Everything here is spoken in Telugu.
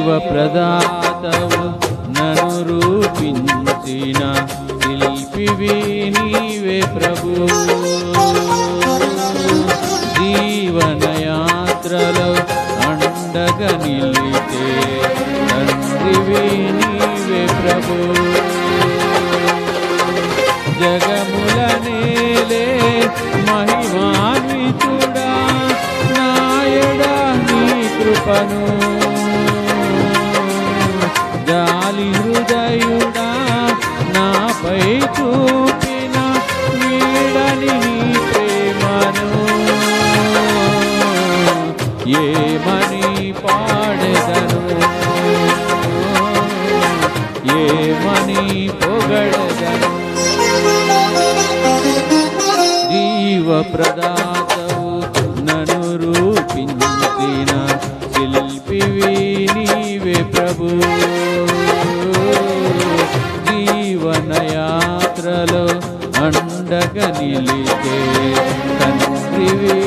ప్రదాతవు నన్ను రూపించిన శిల్పివి నీవే ప్రభు. జీవనయాత్రలో అండగా నిలిచే తండ్రివి నీవే ప్రభు. జగముల నేలే మహిమాన్వితుడా నాయడా నీ కృపను జాలి హృదయుడా నాపై చూపిన వీడని నీ ప్రేమను ఏమని పాడెదను ఏమని పొగడెదను. జీవప్రదాతవు నన్ను రూపించిన శిల్పివి నీవే ప్రభు. జీవనయాత్రలో అండగా నిలిచే తండ్రివి